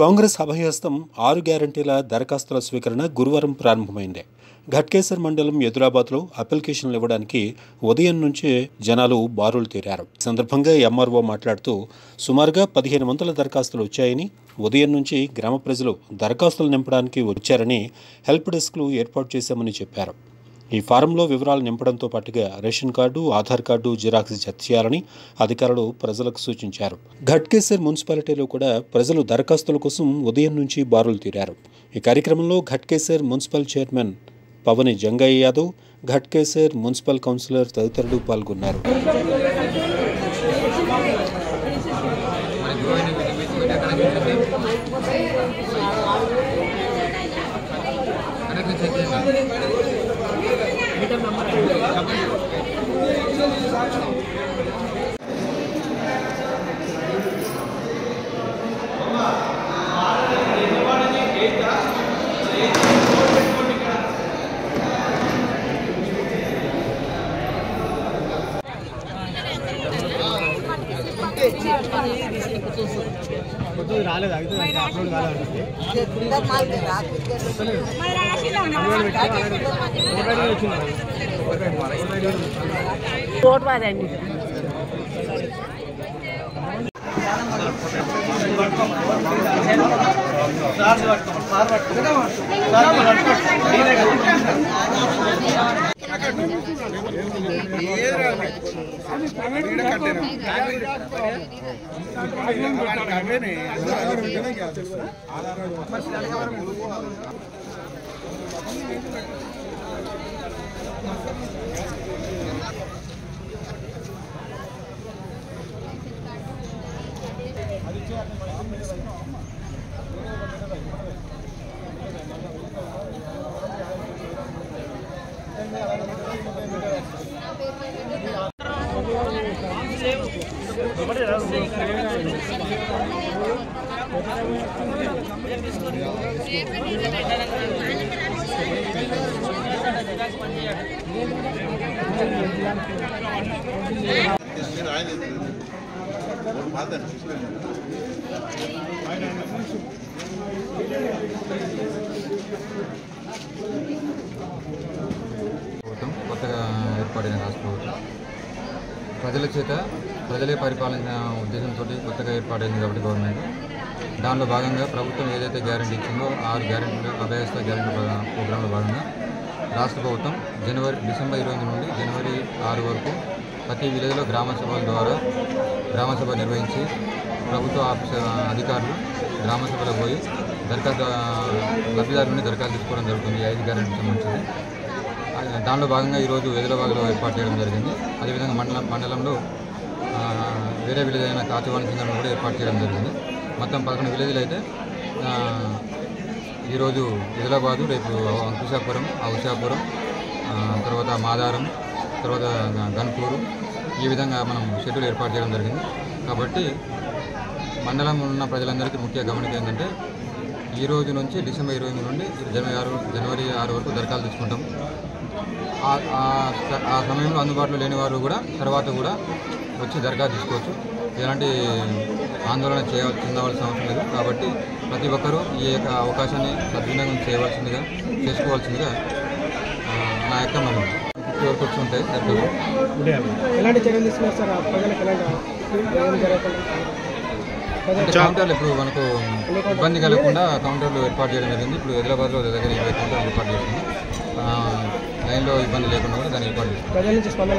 కాంగ్రెస్ అభయహస్తం 6 గ్యారంటీల దరఖాస్తుల స్వీకరణ గురువారం ప్రారంభమైంది. ఘట్కేసర్ మండలం ఎదురాబాద్లో అప్లికేషన్లు ఇవ్వడానికి ఉదయం నుంచే జనాలు బారులు తీరారు. ఈ సందర్భంగా ఎంఆర్ఓ మాట్లాడుతూ సుమారుగా 1500 దరఖాస్తులు వచ్చాయని, ఉదయం నుంచి గ్రామ ప్రజలు దరఖాస్తులు నింపడానికి వచ్చారని హెల్ప్ డెస్క్లు ఏర్పాటు చేశామని చెప్పారు. ఈ ఫారంలో వివరాలు నింపడంతో పాటుగా ration card, Aadhaar card xerox జత చేయాలని అధికారులు ప్రజలకు సూచించారు. ఘట్కేసర్ మున్సిపాలిటీలో కూడా ప్రజలు దరఖాస్తుల కోసం ఉదయం నుంచి బారులు తీరారు. ఈ కార్యక్రమంలో Ghatkesar municipal chairman Pavani Jangaiah Yadav, Ghatkesar municipal councillor తదితరులు పాల్గొన్నారు. కొత్తగా ఏర్పడిన రాష్ట్ర ప్రభుత్వం ప్రజల చేత ప్రజలే పరిపాలన ఉద్దేశంతో కొత్తగా ఏర్పాటైంది కాబట్టి గవర్నమెంట్ దానిలో భాగంగా ప్రభుత్వం ఏదైతే గ్యారెంటీ ఇచ్చిందో 6 గ్యారెంటీలు అభయహస్త గ్యారెంటీ ప్రోగ్రాంలో భాగంగా రాష్ట్ర ప్రభుత్వం డిసెంబర్ 20 నుండి జనవరి 6 వరకు ప్రతి విలేజ్లో గ్రామ సభల ద్వారా గ్రామసభ నిర్వహించి ప్రభుత్వ అధికారులు గ్రామ సభలో పోయి లబ్ధిదారు నుండి దరఖాస్తు తీసుకోవడం జరుగుతుంది. 5 గ్యారెంటీకి సంబంధించింది. దానిలో భాగంగా ఈరోజు ఎదురాబాద్లో ఏర్పాటు చేయడం జరిగింది. అదేవిధంగా మండలంలో వేరే విలేజ్ అయిన కాచివాణి సింగంలో కూడా ఏర్పాటు చేయడం జరిగింది. మొత్తం 11 విలేజ్లు అయితే ఈరోజు ఎదురాబాదు, రేపు అంకుశాపురం, ఔషాపురం, తర్వాత మాదారం, తర్వాత గన్పూరు, ఈ విధంగా మనం షెడ్యూల్ ఏర్పాటు చేయడం జరిగింది. కాబట్టి మండలంలో ఉన్న ప్రజలందరికీ ముఖ్య గమనిక ఏంటంటే ఈ రోజు నుంచి డిసెంబర్ 20 నుండి జనవరి 6 వరకు దరఖాస్తు తీసుకుంటాం. ఆ సమయంలో అందుబాటులో లేని వారు కూడా తర్వాత కూడా వచ్చి దరఖాస్తు తీసుకోవచ్చు. ఎలాంటి ఆందోళన చెందవలసిన అవసరం లేదు. కాబట్టి ప్రతి ఒక్కరూ ఈ యొక్క అవకాశాన్ని సద్వినియోగం చేసుకోవాల్సిందిగా నా యొక్క మనం 50 వరకు వచ్చి ఉంటాయి. ఎలాంటి చర్యలు తీసుకున్నారు సార్? కౌంటర్లు ఇప్పుడు మనకు ఇబ్బంది కలగకుండా కౌంటర్లు ఏర్పాటు చేయడం జరిగింది. ఇప్పుడు హైదరాబాద్లో దగ్గర 20 కౌంటర్లు ఏర్పాటు చేస్తుంది. లైన్లో ఇబ్బంది లేకుండా కూడా దాన్ని ఏర్పాటు చేస్తుంది. ప్రజల నుంచి స్పందన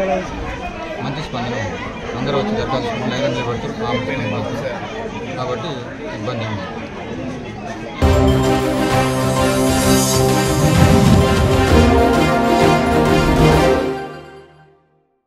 మంచి స్పందన ఉంది. అందరూ వచ్చి దరఖాస్తు లైన్లో నిలబడుతూ కాబట్టి ఇబ్బంది ఉంది.